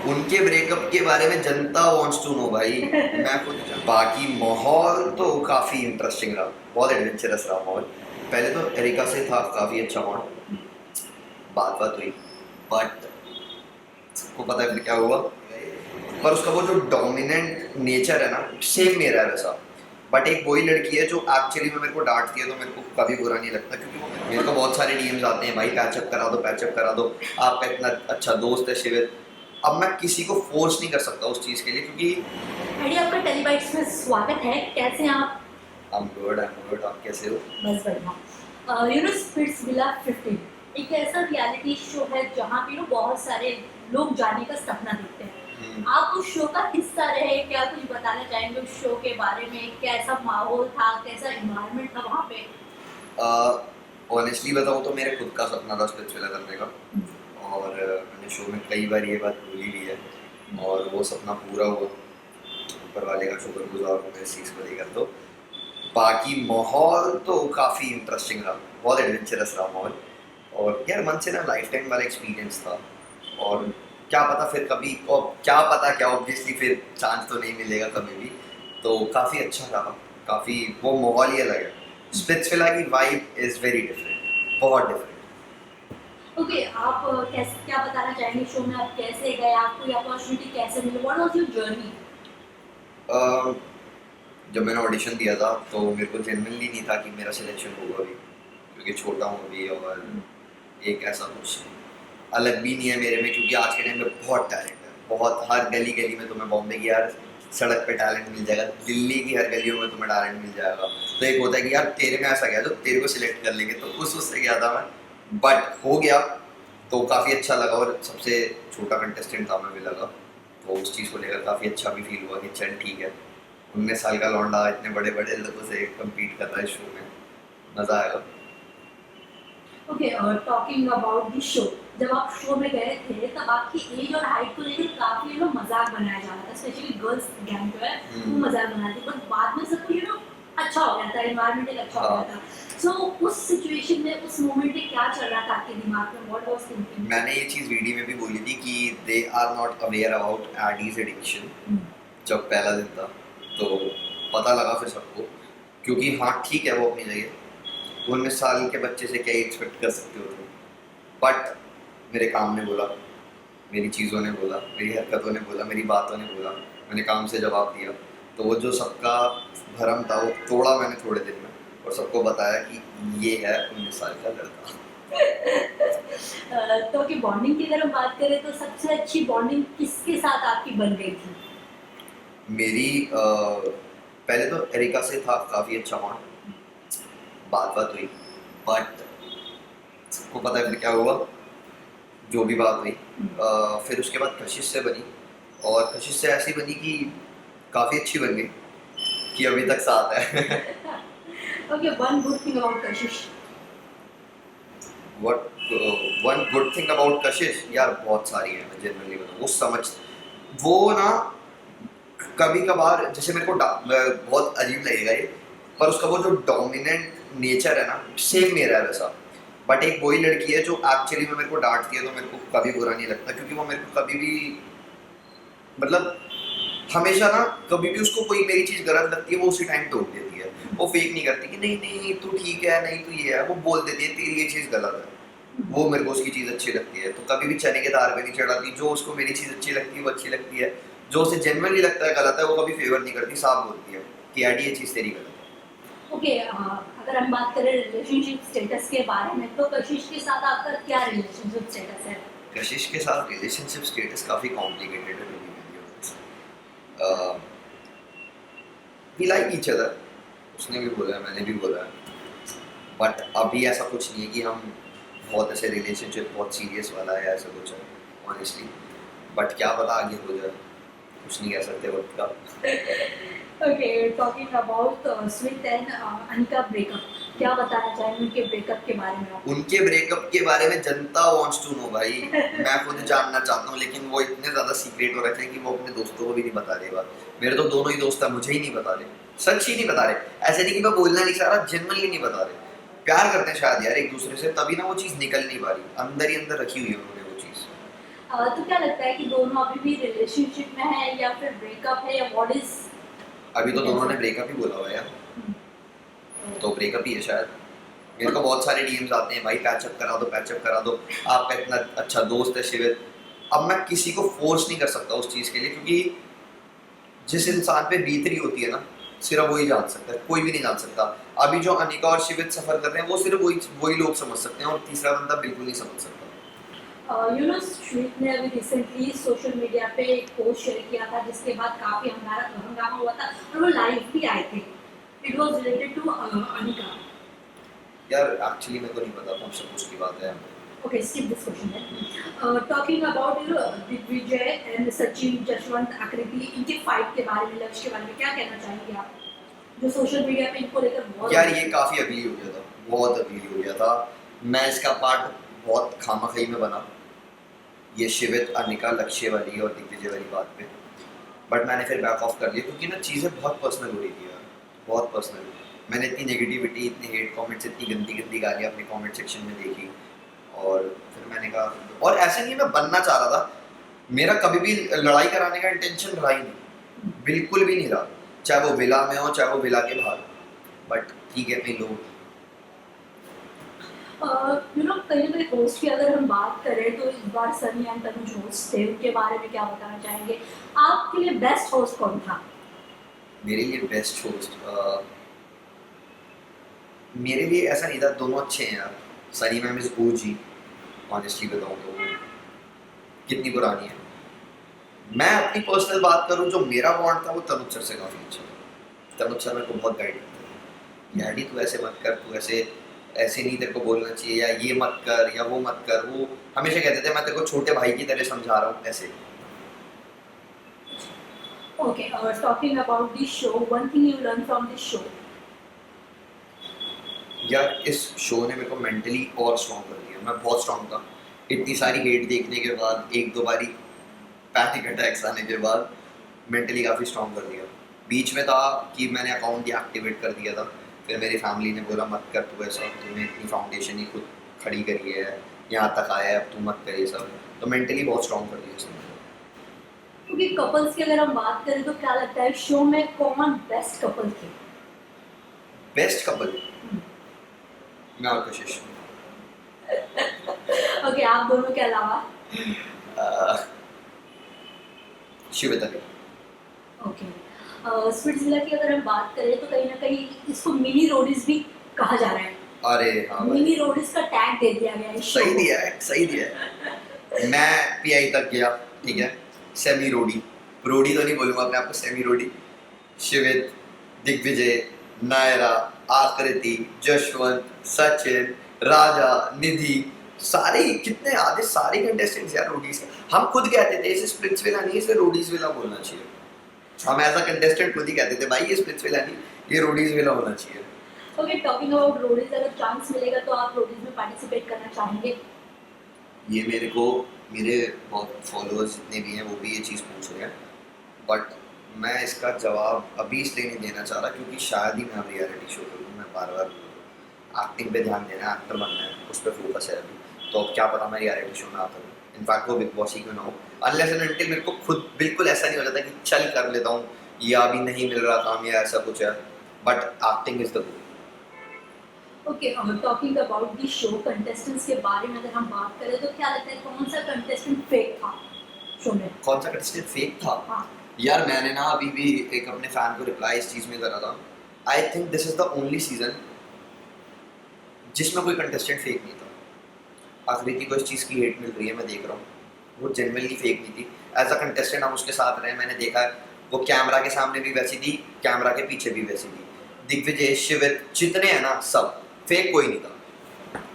उनके ब्रेकअप के बारे में जनता वांट्स टू नो भाई। मैं खुद बाकी माहौल तो काफ़ी इंटरेस्टिंग रहा, बहुत एडवेंचरस रहा माहौल। पहले तो एरिका से था काफ़ी अच्छा माहौल, बात बात हुई, बट सबको पता है फिर क्या हुआ। पर उसका वो जो डोमिनेंट नेचर है ना, सेम मेरा है वैसा। बट एक वही लड़की है जो एक्चुअली में मेरे को डांटती है, तो मेरे को कभी बुरा नहीं लगता, क्योंकि वो मेरे को बहुत सारे डीएम्स आते हैं, भाई पैचअप करा दो, पैचअप करा दो, आपका इतना अच्छा दोस्त है शिविर। अब मैं किसी को फोर्स नहीं कर सकता उस चीज़ के लिए, क्योंकि आइडिया आपका टेलीबाइट्स में स्वागत है। कैसे हैं आप? आई एम गुड, आप कैसे हो? बस बढ़िया। स्पिट्सविला 15 एक ऐसा रियलिटी शो है जहाँ पे बहुत सारे लोग जाने का सपना देखते हैं। आप उस शो का हिस्सा रहे, क्या कुछ बताना चाहेंगे उस शो के बारे में? कैसा माहौल था, कैसा इन्वायरमेंट था वहाँ पे? ऑनेस्टली बताऊँ तो मेरे खुद का सपना था स्पिट्सविला करने का, और मैंने शो में कई बार ये बात बोली भी है, और वो सपना पूरा हुआ। ऊपर वाले का शुक्रगुजार हूँ मैं इस चीज़ को लेकर। तो बाकी माहौल तो काफ़ी इंटरेस्टिंग रहा, बहुत एडवेंचरस रहा माहौल, और यार मन से ना लाइफ टाइम वाला एक्सपीरियंस था। और क्या पता फिर कभी, और क्या पता क्या, ऑब्वियसली फिर चांस तो नहीं मिलेगा कभी भी। तो काफ़ी अच्छा रहा, काफ़ी वो माहौल ही अलग है। स्पिट्सविला की वाइब इज़ वेरी डिफरेंट, बहुत डिफरेंट। ओके, आप कैसे, क्या बताना चाहेंगे शो में? आप कैसे गए, आपको ये अपॉर्चुनिटी कैसे मिली, व्हाट वाज योर जर्नी? जब मैंने ऑडिशन दिया था तो मेरे को जेन्युइनली नहीं था कि मेरा सिलेक्शन होगा भी, क्योंकि छोटा हूँ अभी, और एक ऐसा कुछ अलग भी नहीं है मेरे में, क्योंकि आज के टाइम में बहुत टैलेंट है, बहुत। हर गली गली में तुम्हें, बॉम्बे की हर सड़क पे टैलेंट मिल जाएगा, दिल्ली की हर गलियों में तुम्हें टैलेंट मिल जाएगा। तो एक होता है कि यार तेरे में ऐसा गया तो तेरे को सिलेक्ट कर लेंगे, तो उस उससे गया था मैं, बट हो गया। तो काफ़ी अच्छा लगा, और सबसे छोटा कंटेस्टेंट था मैं भी लगा, तो उस चीज़ को लेकर काफ़ी अच्छा भी फील हुआ कि चल ठीक है, 19 साल का लौंडा इतने बड़े बड़े लोगों से कम्पीट कर रहा है शो में, मज़ा आएगा। Okay, talking about the show, जब आप शो में गए थे तब आपकी एज और हाइट को लेकर काफी मजाक बनाया जा रहा था, स्पेशली गर्ल्स गैंग जो है वो मजाक बनाती, बट बाद में सब अच्छा हो गया था, एनवायरनमेंट एक अच्छा हो गया था। सो उस सिचुएशन में, उस मोमेंट में क्या चल रहा था आपके दिमाग में, व्हाट वाज थिंकिंग? मैंने ये चीज़ वीडियो में भी बोली थी कि they are not aware about Adi's addiction. जब पहला दिन था तो पता लगा फिर सबको, क्योंकि हाँ ठीक है वो अपनी जगह, 19 साल के बच्चे से क्या एक्सपेक्ट कर सकते हो तुम। बट मेरे काम ने बोला, मेरी चीज़ों ने बोला, मेरी हरकतों ने बोला, मेरी बातों ने बोला, मैंने काम से जवाब दिया। तो वो जो सबका भरम था वो तोड़ा मैंने थोड़े दिन में, और सबको बताया कि ये है 19 साल का लड़का। तो की बॉन्डिंग की अगर हम बात करें तो सबसे अच्छी बॉन्डिंग किसके साथ आपकी बन गई थी? मेरी पहले तो एरिका से था काफ़ी अच्छा बॉन्ड, बात बात हुई, बट सबको पता है फिर क्या हुआ, जो भी बात हुई। फिर उसके बाद कशिश से बनी, और कशिश से ऐसी बनी कि काफ़ी अच्छी बन गई, कि अभी तक साथ है। Okay, one good thing about Kashish. What one good thing about Kashish? यार बहुत सारी है, मैं जनरली बताऊँ, वो समझ, वो ना कभी कभार जैसे मेरे को बहुत अजीब लगेगा ये, पर उसका वो जो डोमिनेंट नेचर है ना, सेम मेरा है वैसा। बट एक वही लड़की है जो एक्चुअली में मेरे को डांटती है, तो मेरे को कभी बुरा नहीं लगता, क्योंकि वो मेरे को कभी भी, मतलब हमेशा ना, कभी भी उसको कोई मेरी चीज़ गलत लगती है वो उसी टाइम टोक देती है। वो फेक नहीं करती कि नहीं नहीं तू ठीक है, नहीं तू ये है, वो बोल देती है तेरी ये चीज़ गलत है। वो मेरे को उसकी चीज़ अच्छी लगती है, तो कभी भी चने के दार पे नहीं चढ़ाती। जो उसको मेरी चीज़ अच्छी लगती है वो अच्छी लगती है, जो उसे जेन्युइनली लगता है गलत है वो कभी फेवर नहीं करती, साफ बोलती है कि यार ये चीज़ तेरी गलत है। ओके, अगर हम बात करें रिलेशनशिप स्टेटस के बारे में, तो कशिश के साथ आपका क्या रिलेशनशिप स्टेटस है? कशिश के साथ रिलेशनशिप स्टेटस काफ़ी कॉम्प्लिकेटेड है, वी लाइक ईच अदर, उसने भी बोला है मैंने भी बोला है, बट अभी ऐसा कुछ नहीं है कि हम बहुत ऐसे रिलेशनशिप बहुत सीरियस वाला है, ऐसा कुछ है ऑनेस्टली। बट क्या पता आगे हो जाए, कुछ नहीं कह सकते वक्त का। Okay, talking about Smith and Anika breakup, क्या बताना चाहेंगे उनके ब्रेकअप के बारे में आप? उनके ब्रेकअप के बारे में जनता वांट्स टू नो भाई। मैं खुद जानना चाहता हूँ, लेकिन वो इतने ज़्यादा सीक्रेट हो रखे हैं कि वो अपने दोस्तों को भी नहीं बता रहे। बात मेरे तो दोनों ही दोस्त हैं, मुझे ही नहीं बता रहे, सच ही नहीं बता रहे। ऐसे नहीं कि मैं बोलना नहीं चाह रहा, जेन्युइनली नहीं बता रहे। प्यार करते हैं शायद यार एक दूसरे से, तभी ना वो चीज़ निकल नहीं पा रही, अंदर ही अंदर रखी हुई है उन्होंने वो चीज़। तो क्या लगता है कि दोनों अभी भी रिलेशनशिप में है या फिर ब्रेकअप है या व्हाट इज? अभी तो दोनों ने ब्रेकअप ही बोला हुआ है यार, तो ब्रेकअप ही है शायद। मेरे को बहुत सारे डीएम्स आते हैं, भाई पैचअप करा दो, पैचअप करा दो, आपका इतना अच्छा दोस्त है शिविर। अब मैं किसी को फोर्स नहीं कर सकता उस चीज़ के लिए, क्योंकि जिस इंसान पे बीत रही होती है ना, सिर्फ वही जान सकता है, कोई भी नहीं जान सकता। अभी जो अनिका और शिविर सफर कर रहे हैं वो सिर्फ वही लोग समझ सकते हैं, और तीसरा बंदा बिल्कुल नहीं समझ सकता। यू नो श्वेत ने अभी रिसेंटली सोशल मीडिया पे एक पोस्ट शेयर किया था जिसके बाद काफी हंगामा हुआ था और वो लाइव भी आए थे। It was related to Anika. यार एक्चुअली मेरे को नहीं पता कौन सा पोस्ट की बात है। Okay, skip this question then. Talking about Digvijay and Sachin Jashwant आकृति, इनके फाइट के बारे में, लक्ष्य के बारे में क्या कहना चाहेंगे आप, जो सोशल मीडिया पे इनको लेकर बहुत यार ये काफ़ी अगली हो गया था, बहुत अगली हो गया था। मैं इसका पार्ट बहुत खामाखाई में बना, ये शिवित अनिका लक्ष्य वाली और दिग्विजय वाली बात पे, बट मैंने फिर बैक ऑफ कर लिया, क्योंकि ना चीज़ें बहुत पर्सनल हो रही थी यार, बहुत पर्सनल। मैंने इतनी नेगेटिविटी, इतने हेट कमेंट्स, इतनी गंदी गंदी गालियाँ अपने कमेंट सेक्शन में देखी, और फिर मैंने कहा, और ऐसे नहीं मैं बनना चाह रहा था, मेरा कभी भी लड़ाई कराने का इंटेंशन रहा ही नहीं, बिल्कुल भी नहीं रहा, चाहे वो विला में हो चाहे वो विला के बाहर, बट ठीक है अपनी लोग। यू नो कहीं ना कहीं होस्ट की अगर हम बात करें तो इस बार सनी एंड तनुज होस्ट थे, उनके बारे में क्या बताना चाहेंगे? आपके लिए बेस्ट होस्ट कौन था? मेरे लिए बेस्ट होस्ट, मेरे लिए ऐसा नहीं था, दोनों अच्छे हैं यार। Sunny ma'am is OG, honestly बताऊँ तो वो कितनी पुरानी है। मैं अपनी पर्सनल बात करूँ, जो मेरा बॉन्ड था वो तनुज सर से काफ़ी अच्छा था। तनुज सर मेरे को बहुत गाइड करते थे, याडी तू ऐसे मत कर, तू ऐसे ऐसे नहीं तेरे को बोलना चाहिए, या ये मत कर या वो मत कर। वो हमेशा कहते थे मैं तेरे को छोटे भाई की तरह समझा रहा हूँ ऐसे। Okay, talking about this show, one thing you learn from this show. यार इस शो ने मेरे को मेंटली और स्ट्रॉन्ग कर दिया। मैं बहुत स्ट्रॉन्ग था, इतनी सारी हेट देखने के बाद, एक दो बारी पैनिक अटैक्स आने के बाद मेंटली काफ़ी स्ट्रॉन्ग कर दिया। बीच में था कि मैंने अकाउंट डीएक्टिवेट कर दिया था, फिर मेरी फैमिली ने बोला मत कर तू ऐसा, तूने इतनी फाउंडेशन ही खुद खड़ी करी है, यहाँ तक आया है, अब तू मत कर ये सब। तो मेंटली बहुत स्ट्रॉन्ग कर दिया इसने। क्योंकि कपल्स की अगर हम बात करें तो क्या लगता है शो में कौन बेस्ट कपल थे? बेस्ट कपल मैं और कशिश। ओके, आप दोनों के अलावा? शिविता। ओके, स्पिट्सविला की अगर हम बात करें तो कहीं ना कहीं इसको मिनी रोडीज भी कहा जा रहा है। अरे हाँ भाई, मिनी रोडीज का टैग दे दिया गया है इस शो सही को। दिया है, सही दिया है। मैं पीआई तक गया, ठीक है, सेमी रोडी, रोडी तो नहीं बोलूँगा अपने आप को, सेमी रोडी। शिवित, दिग्विजय, नायरा, आकृति, जशवंत, सचिन, राजा, निधि, सारे कितने आधे सारे कंटेस्टेंट्स यार रोडीज। हम खुद कहते थे इसे स्प्लिट्स विला नहीं, इसे रोडीज विला बोलना चाहिए। हम एज अ कंटेस्टेंट खुद ही कहते थे भाई ये स्प्लिट्स विला नहीं, ये रोडीज विला होना चाहिए। ओके, टॉकिंग अबाउट रोडीज, अगर चांस मिलेगा तो आप रोडीज में पार्टिसिपेट करना चाहेंगे? ये मेरे को, मेरे बहुत फॉलोअर्स जितने भी हैं वो भी ये चीज़ पूछ रहे हैं, बट मैं इसका जवाब अभी इसलिए नहीं देना चाह रहा क्योंकि शायद ही मैं अब रियलिटी शो करूँ। मैं बार बार एक्टिंग पे ध्यान देना है, एक्टर बनना है, उस पर फोकस है अभी। तो अब क्या पता मैं रियलिटी शो में आता हूँ, इनफैक्ट वो बिग बॉस ही क्यों ना हो, अनलेस एंड अनटिल मेरे को खुद बिल्कुल ऐसा नहीं हो जाता कि चल कर लेता हूँ या अभी नहीं मिल रहा काम या ऐसा कुछ है, but acting is the goal. Okay, talking about the show, contestants के बारे में अगर हम बात करें तो क्या लगता है कौन सा कंटेस्टेंट फेक था शो में? कौन सा कंटेस्टेंट फेक था? हाँ, यार मैंने ना अभी भी एक अपने फैन को रिप्लाई इस चीज़ में करा था। I think this is the only season जिसमें कोई कंटेस्टेंट फेक नहीं था। आकृति को इस चीज़ की हेट मिल रही है, मैं देख रहा हूँ, वो जेन्युइनली फेक नहीं थी। एज अ कंटेस्टेंट हम उसके साथ रहे, मैंने देखा है वो कैमरा के सामने भी वैसी थी, कैमरा के पीछे भी वैसी थी। दिग्विजय, शिविर, जितने हैं ना सब फेक, कोई नहीं था,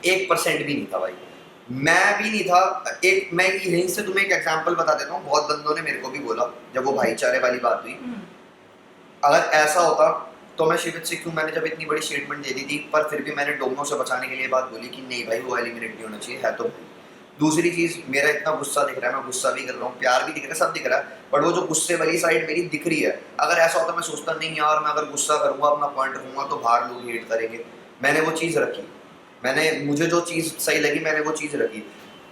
1% भी नहीं था भाई। मैं भी नहीं था। एक मैं यहीं से तुम्हें एक एग्जांपल बता देता हूँ, बहुत बंदों ने मेरे को भी बोला जब वो भाईचारे वाली बात हुई, अगर ऐसा होता तो मैं शिवित से क्यों, मैंने जब इतनी बड़ी स्टेटमेंट दे दी थी, पर फिर भी मैंने डोमो से बचाने के लिए बात बोली कि नहीं भाई वो एलिमिनेट नहीं होना चाहिए है। तो दूसरी चीज़, मेरा इतना गुस्सा दिख रहा है, मैं गुस्सा भी कर रहा हूँ, प्यार भी दिख रहा है, सब दिख रहा है, बट वो जो गुस्से वाली साइड मेरी दिख रही है। अगर ऐसा होता मैं सोचता नहीं यार, मैं अगर गुस्सा करूँगा, अपना पॉइंट रखूँगा तो बाहर लोग हेट करेंगे। मैंने वो चीज़ रखी, मुझे जो चीज़ सही लगी मैंने वो चीज़ रखी।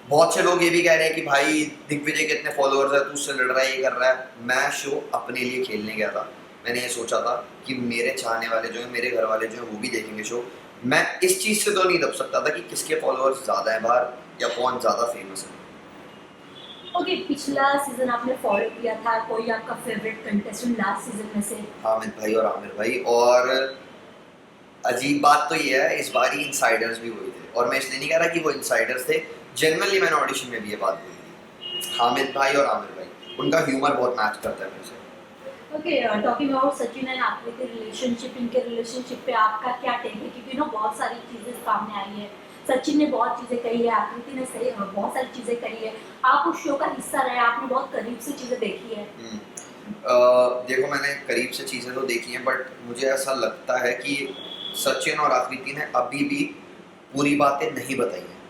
बहुत से लोग ये भी कह रहे हैं कि भाई दिग्विजय के इतने फॉलोअर्स है, तू उससे लड़ रहा है, ये कर रहा है। मैं शो अपने लिए खेलने गया था। मैंने ये सोचा था कि मेरे चाहने वाले जो हैं, मेरे घर वाले जो हैं, वो भी देखेंगे शो। मैं इस चीज़ से तो नहीं दब सकता था कि किसके फॉलोअर्स ज़्यादा है बाहर या कौन ज़्यादा फेमस है। ओके, पिछला सीजन आपने फॉलो किया था, कोई आपका फेवरेट कंटेस्टेंट लास्ट सीजन में से? हामिद भाई और आमिर भाई। और अजीब बात तो ये है, इस बार ही इनसाइडर्स भी हुए थे, और मैं इसलिए नहीं कह रहा कि वो इनसाइडर्स थे। जनरली मैंने ऑडिशन में भी ये बात बोली थी, हामिद भाई और आमिर भाई, उनका ह्यूमर बहुत मैच करता है मेरे से। Okay, talking about Sachin and आकृति रिलेशनशिप, इनके रिलेशनशिप पे आपका क्या टेक है? क्योंकि ना बहुत सारी चीज़ें सामने आई है। सचिन ने बहुत चीज़ें कही है, आकृति ने सही बहुत सारी चीज़ें कही है। आप उस शो का हिस्सा रहे, आपने बहुत करीब से चीज़ें देखी है। देखो, मैंने करीब से चीज़ें तो देखी हैं, बट मुझे ऐसा लगता है कि सचिन और आकृति ने अभी भी पूरी बातें नहीं बताई हैं,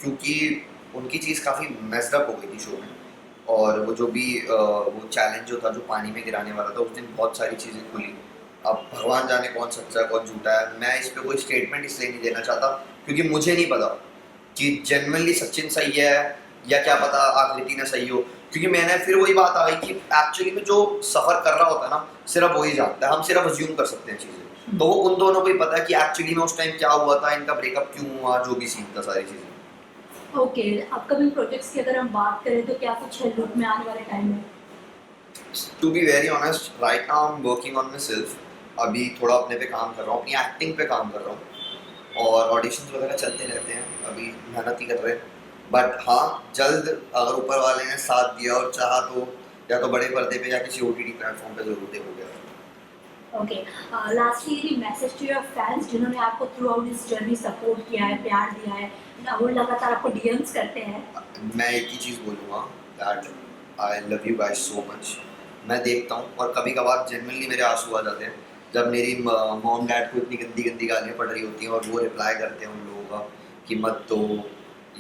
क्योंकि उनकी चीज़ काफ़ी मेस्ड अप हो गई थी शो में। और वो जो भी वो चैलेंज जो था, जो पानी में गिराने वाला था, उस दिन बहुत सारी चीज़ें खुली। अब भगवान जाने कौन सच्चा है कौन झूठा है। मैं इस पे कोई स्टेटमेंट इसलिए नहीं देना चाहता क्योंकि मुझे नहीं पता कि जेन्युइनली सचिन सही है या क्या पता आकृति ने सही हो। क्योंकि मैंने फिर वही बात आ गई कि एक्चुअली में जो सफ़र कर रहा होता है ना, सिर्फ वही जानता है, हम सिर्फ अज्यूम कर सकते हैं चीज़ें। तो वो उन दोनों को ही पता है कि एक्चुअली में उस टाइम क्या हुआ था, इनका ब्रेकअप क्यों हुआ, जो भी सीन था, सारी चीज़ें। ओके, अपकमिंग प्रोजेक्ट्स की अगर हम बात करें तो क्या कुछ है लुक में आने वाले टाइम में? To be very honest, right now I am working on myself. अभी थोड़ा अपने पे काम कर रहा हूँ, अपनी एक्टिंग पे काम कर रहा हूँ, और ऑडिशंस वगैरह चलते रहते हैं, अभी मेहनत ही कर रहे हैं। बट हाँ, जल्द अगर ऊपर वाले ने साथ दिया और चाहा तो या तो बड़े पर्दे पे या किसी OTT प्लेटफॉर्म पे ज़रूर देखोगे। Okay, lastly any message to your fans जिन्होंने आपको throughout this journey support किया है, प्यार दिया है, ना वो लगातार आपको डीएम्स करते हैं? मैं एक ही चीज़ बोलूँगा, that I love you guys so much. मैं देखता हूँ और कभी कभार जेन्युइनली मेरे आंसू आ जाते हैं जब मेरी मॉम डैड को इतनी गंदी गंदी गालियाँ पड़ रही होती हैं और वो रिप्लाई करते हैं उन लोगों का कि मत दो,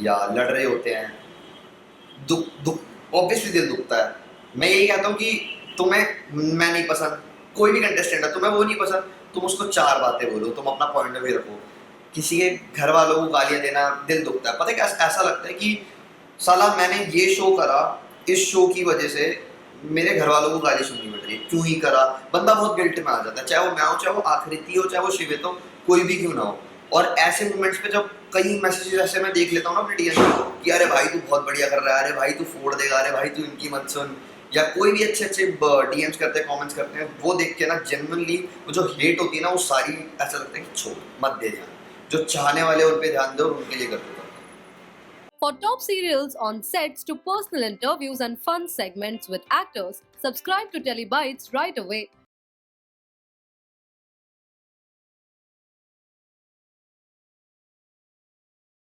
या लड़ रहे होते हैं। दुख दुख ऑब्वियसली दिल दुखता है। मैं यही कहता हूँ कि तुम्हें मैं नहीं पसंद, कोई भी कंटेस्टेंट है, तुम्हें वो नहीं पसंद, तुम उसको 4 बातें बोलो, तुम अपना पॉइंट ऑफ व्यू रखो। किसी के घर वालों को गालियाँ देना दिल दुखता है। पता है क्या, ऐसा लगता है कि साला मैंने ये शो करा, इस शो की वजह से मेरे घर वालों को गाली सुननी पड़ रही है, क्यों ही करा। बंदा बहुत गिल्ट में आ जाता है, चाहे वो मैं हो, चाहे वो आकृति हो, चाहे वो शिवित हो, कोई भी क्यों ना हो। और ऐसे मोमेंट्स पे जब कई मैसेजेस ऐसे मैं देख लेता हूँ ना अपने DM कि अरे भाई तू बहुत बढ़िया कर रहा है, अरे भाई तू फोड़ देगा, अरे भाई तू इनकी मत सुन, या कोई भी अच्छे अच्छे DMs करते हैं, कमेंट्स करते हैं, वो देख के ना जेन्युइनली वो जो हेट होती है ना, वो सारी ऐसा लगता है कि छोड़ मत दे ध्यान, जो चाहने वाले उन पे ध्यान दे और उनके लिए कर दो। For top serials on sets to personal interviews and fun segments with actors, subscribe to Telebytes right away.